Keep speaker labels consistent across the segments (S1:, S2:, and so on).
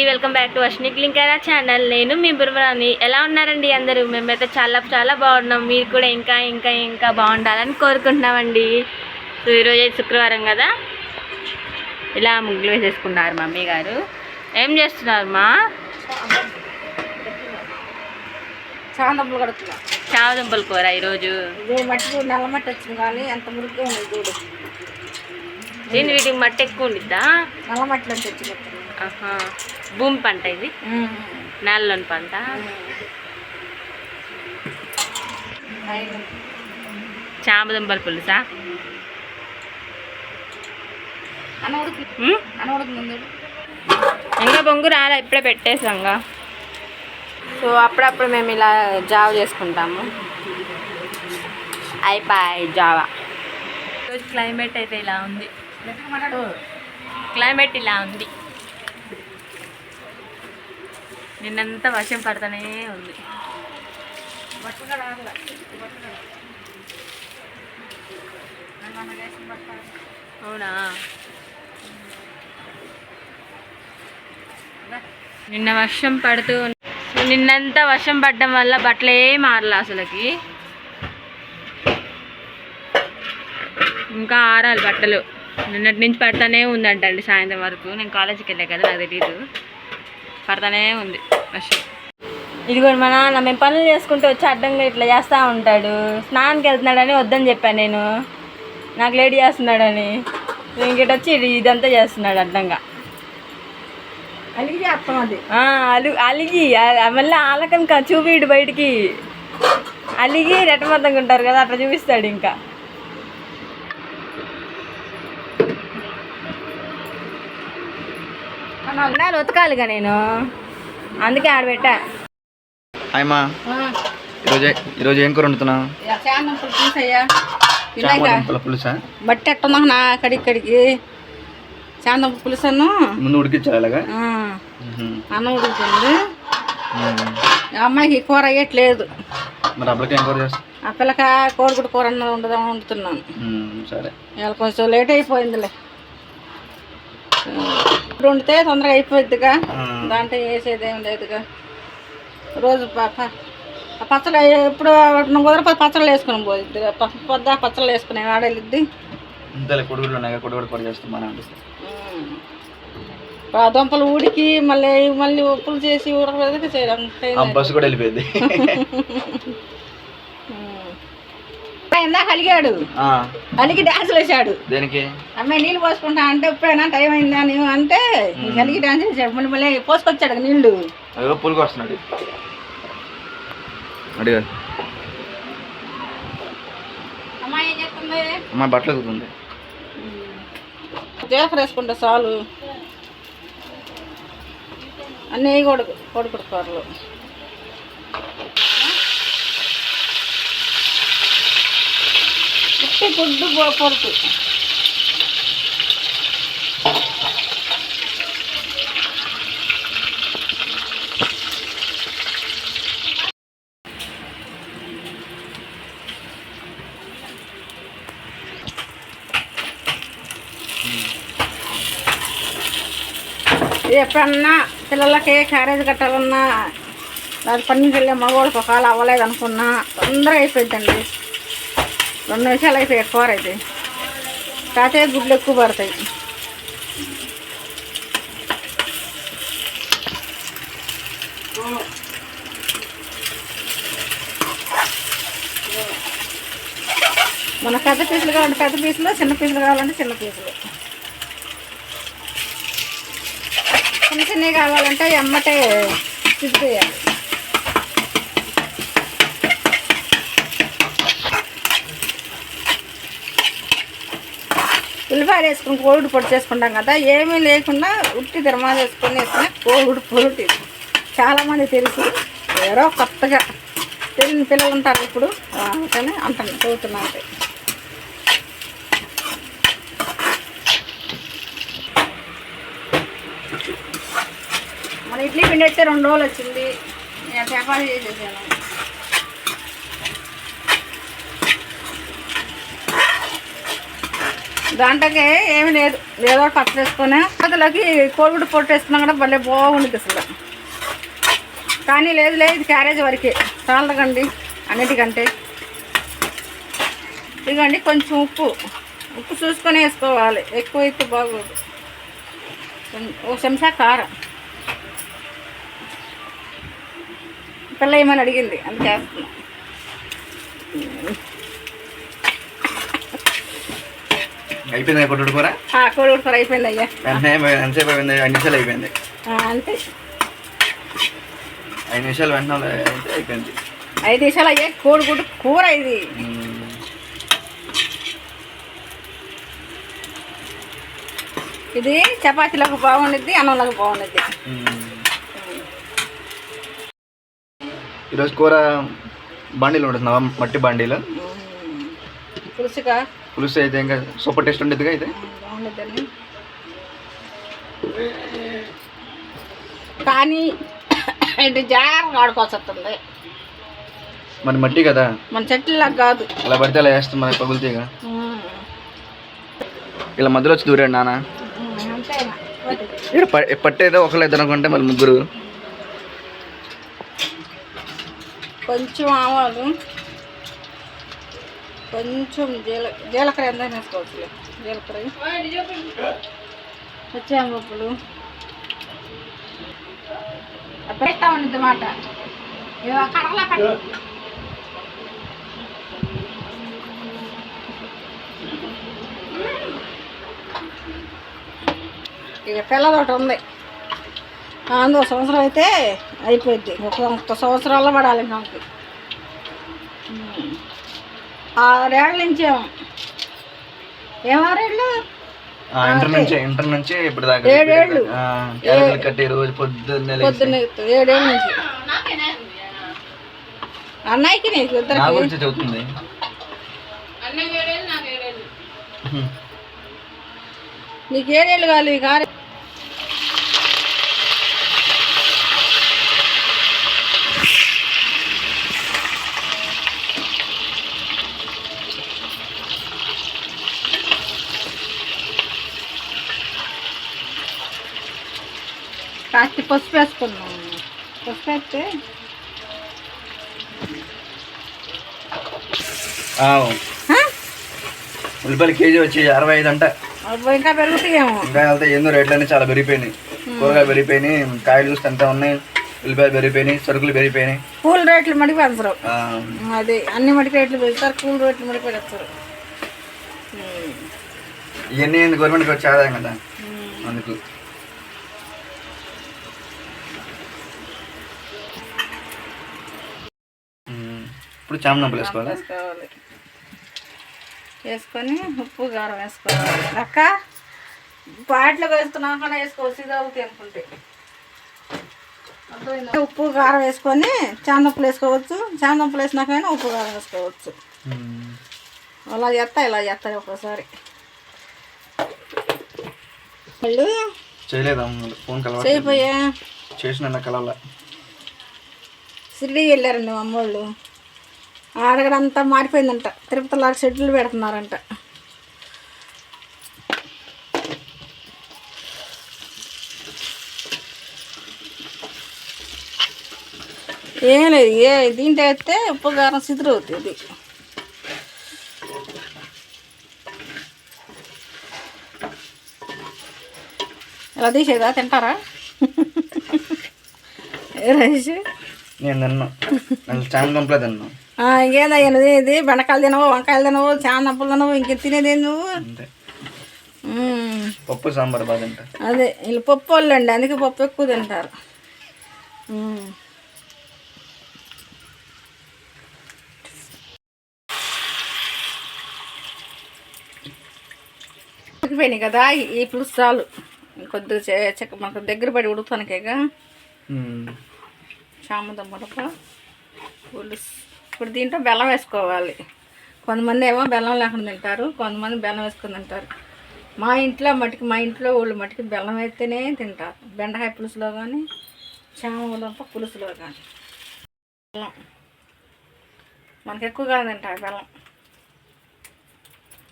S1: Welcome back to Ashwini Klinkara channel. నేను మీ బుర్మరాని. ఎలా ఉన్నారండి అందరూ? మేమైతే చాలా చాలా బాగున్నాం. మీరు కూడా ఇంకా ఇంకా ఇంకా బాగుండాలని కోరుకుంటున్నామండి. సో ఈరోజు శుక్రవారం కదా, ఇలా ముగ్గులు వేసేసుకున్నారు మమ్మీ గారు. ఏం చేస్తున్నారు మా?
S2: చామదుంపలు కడుతున్నా.
S1: చామదుంపల కూర ఈరోజు.
S2: మట్టి నల్ల మట్టి వచ్చింది కానీ ఎంత మురుగ్గా ఉంది చూడు.
S1: దీని వీటికి మట్టి ఎక్కువ ఉండిద్దా?
S2: నల్ల మట్టిలో తెచ్చి
S1: భూమి పంట ఇది, నేలలోని పంట. చామదుంపల పులుసా? ఇంకా బొంగు రాలే, ఇప్పుడే పెట్టేసాంగా. సో అప్పుడప్పుడు మేము ఇలా జావ చేసుకుంటాము. అయిపోయి జావా. ఈరోజు క్లైమేట్ అయితే ఇలా ఉంది. క్లైమేట్ ఇలా ఉంది. నిన్నంతా వర్షం పడుతూనే ఉంది. అవునా? నిన్న వర్షం పడుతూ, నిన్నంతా వర్షం పడడం వల్ల బట్టలే మారలా అసలుకి. ఇంకా ఆరాలి బట్టలు. నిన్నటి నుంచి పడతానే ఉందంటండి సాయంత్రం వరకు. నేను కాలేజీకి వెళ్ళా కదా, నాకు తెలీదు. పడతానే ఉంది వర్షం. ఇది కూడా మా నాన్న మేము పనులు చేసుకుంటూ వచ్చి అడ్డంగా ఇట్లా చేస్తూ ఉంటాడు. స్నానానికి వెళ్తున్నాడని వద్దని చెప్పాను నేను, నాకు లేట్ చేస్తున్నాడని. ఇంకటి వచ్చి ఇదంతా చేస్తున్నాడు అడ్డంగా.
S2: అలిగి చేస్తాం అది.
S1: అలిగి మళ్ళీ ఆలకం చూపిడు బయటికి. అలిగి రెట్టమొద్దంగా ఉంటారు కదా, అట్లా చూపిస్తాడు. ఇంకా అన్నాలు ఉతకాలిగా నేను, అందుకే ఆడబెట్టా.
S3: హాయ్మా, ఈరోజు ఏం కూర వండుతున్నావు? పులుసా?
S2: బట్టి ఎట్టున్నా నా కడికి చాందం పులుసను
S3: ముందు ఉడికించాలి. అలాగా
S2: అన్నం ఉడుకుతుంది. అమ్మాయికి కూర అయ్యట్లేదు.
S3: మరి అప్పటికి ఏం కూర చేస్తా?
S2: ఆ పిల్లక కోడిగుడ్డు కూర వండుతున్నాను.
S3: సరే,
S2: ఇవాళ కొంచెం లేట్ అయిపోయిందిలే. ఇప్పుడు వండితే తొందరగా అయిపోయిద్దిగా, దాంట్లో వేసేది ఏం లేదుగా. రోజు పచ్చళ్ళు ఎప్పుడు కుదరపోతే పచ్చళ్ళు వేసుకుని పోయిద్ది. పొద్దు పచ్చళ్ళు వేసుకునే ఆడేళ్ళిద్ది.
S3: కొడుగుడ్లు ఉన్నాయి, కొడుగుడ్డు కూర చేస్తాం.
S2: ఆ దుంపలు ఉడికి మళ్ళీ ఉప్పులు చేసి ఉడకబెడితే చేయడం
S3: బస్సు కూడా వెళ్ళిపోయింది.
S2: ఇందాక అలిగాడు, అలిగి డాన్స్ వేసాడు.
S3: దేనికి?
S2: అమ్మాయి నీళ్ళు పోసుకుంటా అంటే ఇప్పుడైనా టైం అయిందా నీవు అంటే అలిగి డాన్స్ వేసాడు. మళ్ళీ పోసుకొచ్చాడు నీళ్ళు.
S3: పూలుకి వస్తున్నాడు. అడిగారు
S2: అమ్మాయి ఏం చెప్తుంది?
S3: అమ్మాయి బట్టలు ఎదుగుతుంది.
S2: జీలకర్ర వేసుకుంటా చాలు. అన్నీ వేయకూడదు కోడిగుడ్డు కూరలు. ఉట్టి గుడ్డు పొరుపు. ఎప్పుడన్నా పిల్లలకి క్యారేజ్ కట్టాలన్నా, దాని పనికి వెళ్ళే మగవాళ్ళకి ఒకవేళ అవ్వలేదు అనుకున్నా తొందరగా అయిపోయిందండి. 2 నిమిషాలు అయిపోయాయి కూర అయితే. కాకపోతే గుడ్లు ఎక్కువ పడతాయి. మన పెద్ద పీసులు కావాలంటే పెద్ద పీసులు, చిన్న పీసులు కావాలంటే చిన్న పీసులు. చిన్న చిన్నవి కావాలంటే ఎమ్మటే చిక్కుపోయాలి. ఉల్లిపాయలు వేసుకుని కోడిగుడ్డు పొడి చేసుకుంటాం కదా, ఏమీ లేకుండా ఉట్టి దిరమాలు వేసుకొని వేసుకుని కోడిగుడ్డు పొడి. చాలామంది తెలుసు, ఎవరో కొత్తగా తెలియని పిల్లలు ఉంటారు ఇప్పుడు, అందుకని అంటాను చదువుతున్నా. అంటే మన ఇడ్లీ పిండి అయితే 2 రోజులు వచ్చింది. నేను చపాతీ చేసేసాను. దాంట్లోకి ఏమీ లేదు, ఏదో పచ్చడి వేసుకొని అందులోకి కోడిగుడ్డు పొట్టు వేసుకున్నా కూడా భలే బాగుంటుంది అసలు. కానీ లేదు ఇది క్యారేజ్ వరకే చాలదండి అన్నిటికంటే. ఇదిగోండి కొంచెం ఉప్పు చూసుకొని వేసుకోవాలి, ఎక్కువ అయితే బాగోదు. ఒక చెంచా కారం, పిల్ల ఏమని అడిగింది అందుకే వేస్తున్నాం.
S3: అయిపోయింది కొట్టుడు కూర.
S2: కోడిగుడ్డు కూర అయిపోయింది అయ్యా.
S3: ఎంతసేపు అయిపోయింది? 5 నిమిషాలు అయిపోయింది
S2: అంతే.
S3: 5 నిమిషాలు వెంటనే అయిపోయింది.
S2: 5 నిమిషాలు అయ్యా కోడిగుడ్డు కూర ఇది. ఇది చపాతీలకు బాగుండిద్ది, అన్నంలకు బాగుండిద్ది.
S3: ఈరోజు కూర బాండీలు ఉంటున్నావా? మట్టి బాండీలు. పులుసు అయితే ఇంకా సూపర్ టేస్ట్ ఉండేదిగా అయితే.
S2: బాగుండిద్దండి. కానీ ఇది జాగ్రత్తగా ఆడుకోవాల్సి వస్తుంది.
S3: మరి మట్టి కదా,
S2: మన చెట్లలాగా కాదు,
S3: అలా పడితే అలా వేస్తాం మనకి పగులుతాయిగా. ఇలా మధ్యలో వచ్చి దూరాడు నాన్న. ఇక్కడ పట్టేదో ఒకళ్ళు ఇద్దరు అనుకుంటే మళ్ళీ ముగ్గురు.
S2: కొంచెం ఆవాలు, కొంచెం జీలకర్ర ఎంత వేసుకోవచ్చు, జీలకర్ర, పచ్చిమిరపకాయలు పెట్టా ఉండిద్ది మాట. కడగలా పెట్ట ఇక పిల్లలు ఒకటి ఉంది, అందులో 1 సంవత్సరం అయితే అయిపోయింది. ఒక సంవత్సరాల్లో పడాలి నాకు. 6 ఏళ్ళ నుంచి ఏం 6 ఏళ్ళు
S3: ఇంటర్ నుంచి ఇప్పుడు దాకా
S2: 7 ఏళ్ళు
S3: కట్టి రోజు పొద్దున్నే
S2: 7 ఏళ్ళ నుంచి. అన్నయ్యకి నీకు
S3: గురించి చదువుతుంది.
S2: నీకు 7 ఏళ్ళు కాదు, నీకు 6. కాస్త పసుపు వేసుకున్నాం. పసుపు వేస్తే
S3: ఉల్లిపాయలు కేజీ వచ్చి 65 అంట.
S2: ఇంకా పెరుగుతాయేమో.
S3: ఇంకా వెళ్తే ఏందో రేట్లన్నీ చాలా పెరిగిపోయినాయి. కూరగాయలు పెరిగిపోయినాయి, కాయలు చూస్తే ఎంత ఉన్నాయి, ఉల్లిపాయలు పెరిగిపోయినాయి, సరుకులు పెరిగిపోయినాయి,
S2: పూల రేట్లు మడికి పెడతారు. అది అన్ని మడికి రేట్లు పెడతారు, పూల రేట్లు మడికి పెడతారు.
S3: ఇవన్నీ గవర్నమెంట్కి వచ్చే ఆదాయం కదా, అందుకు. ఇప్పుడు చామదుంపలు వేసుకోవాలి.
S2: వేసుకొని ఉప్పు కారం వేసుకోవాలి. అక్క పాటలు వేస్తున్నాక వేసుకోవచ్చు, ఇది అవుతాయి అనుకుంటే. ఉప్పు కారం వేసుకొని చామదుంపలు వేసుకోవచ్చు, చామదుంపలు వేసినాకైనా ఉప్పు కారం వేసుకోవచ్చు. అలా చేస్తా ఇలా చేస్తాయి ఒక్కోసారి. వాళ్ళు
S3: చేయలేదా ఫోన్ కలవాలి
S2: చేయిపోయా
S3: చేసిన కలవాల.
S2: షిరిడి వెళ్ళారండి మా అమ్మోళ్ళు. ఆడగడంతా మారిపోయిందంట, తిరుపతిలో షెడ్యూల్ పెడుతున్నారంట. ఏం లేదు, దీంట్లో అయితే ఉప్పు కారం సిదురు అవుతుంది. ఇలా తీసేదా తింటారా? రైస్
S3: నేను తిన్నా, చామదుంపలే తిన్నా.
S2: ఇంకేదయ్యా ఇది బెండకాయలు తినవు, వంకాయలు తినవు, చామదుంపలు తినవు, ఇంక తినేది నువ్వు.
S3: పప్పు సాంబార్ బాగా తింటా.
S2: అదే వీళ్ళు పప్పు వాళ్ళు అండి, అందుకే పప్పు ఎక్కువ తింటారు. ఉడికిపోయినాయి కదా ఈ పులుసు చాలు. కొద్దిగా మనకు దగ్గర పడి ఉడుకుతానికేగా చామదుంప పులుసు. ఇప్పుడు దీంట్లో బెల్లం వేసుకోవాలి. కొంతమంది ఏమో బెల్లం లేకుండా తింటారు, కొంతమంది బెల్లం వేసుకుని తింటారు. మా ఇంట్లో వాళ్ళు మట్టికి బెల్లం వేస్తేనే తింటారు, బెండకాయ పులుసులో కానీ చామదుంప పులుసులో కానీ. బెల్లం మనకు ఎక్కువగా తింటారు బెల్లం.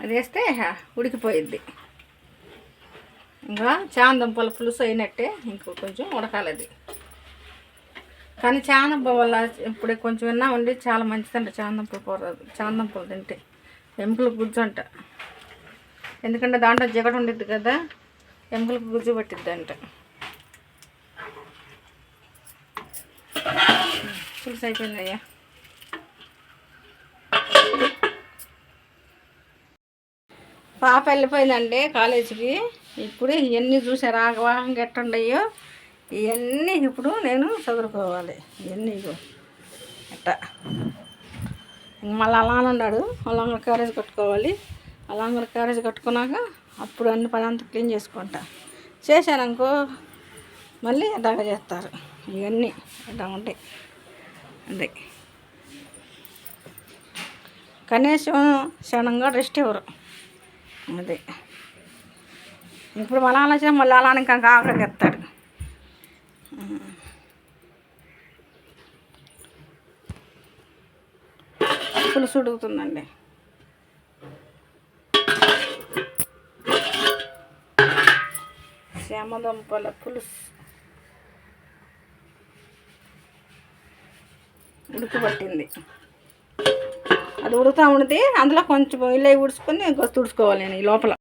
S2: అది వేస్తే ఉడికిపోయిద్ది. ఇంకా చామదుంపల పులుసు అయినట్టే, ఇంకో కొంచెం ఉడకాలి అది. కానీ చామదుంప వల్ల ఇప్పుడు కొంచెం విన్నా ఉండి చాలా మంచిదంట చామదుంపల కూర. చామదుంపలు తింటే ఎముకలకు గుజ్జు అంట. ఎందుకంటే దాంట్లో జిగట ఉండిద్ది కదా, ఎముకలకు గుజ్జు పట్టిద్ది అంట. పులుసు అయిపోయింది అయ్యా. పాప వెళ్ళిపోయిందండి కాలేజీకి. ఇప్పుడు ఇవన్నీ చూసే రాగవాహంగా ఎట్టుండయో ఇవన్నీ ఇప్పుడు నేను చదువుకోవాలి. ఇవన్నీ అట్ట మళ్ళీ అలానే ఉన్నాడు. అలాంటి క్యారేజ్ కట్టుకోవాలి. అలాంటి క్యారేజ్ కట్టుకున్నాక అప్పుడు అన్ని పని అంతా క్లీన్ చేసుకుంటా. చేశాననుకో మళ్ళీ అడ్డాగా చేస్తారు. ఇవన్నీ అడ్డా ఉంటాయి. అదే కనీసం క్షణంగా రెస్ట్ ఇవ్వరు. అదే ఇప్పుడు మళ్ళీ ఆలోచన మళ్ళీ అలానే ఇంకా ఆకలికి ఎత్తాడు. పులుసు ఉడుకుతుందండి. చామదుంపల పులుసు ఉడకబట్టింది. అది ఉడుకుతూ ఉండితే అందులో కొంచెం ఇల్లు ఉడుచుకొని తుడుచుకోవాలి. నేను ఈ లోపల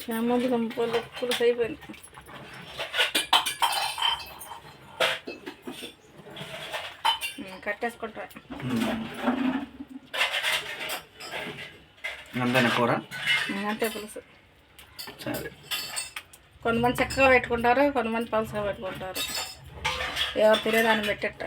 S2: చామదుంపల పులుసు అయిపోయింది. కట్టేసుకుంటా.
S3: అంతేనా కూర?
S2: అంతే పులుసు.
S3: సరే.
S2: కొంతమంది చక్కగా పెట్టుకుంటారు, కొంతమంది పలుసగా పెట్టుకుంటారు. ఎవరు తినేదాన్ని పెట్టేట.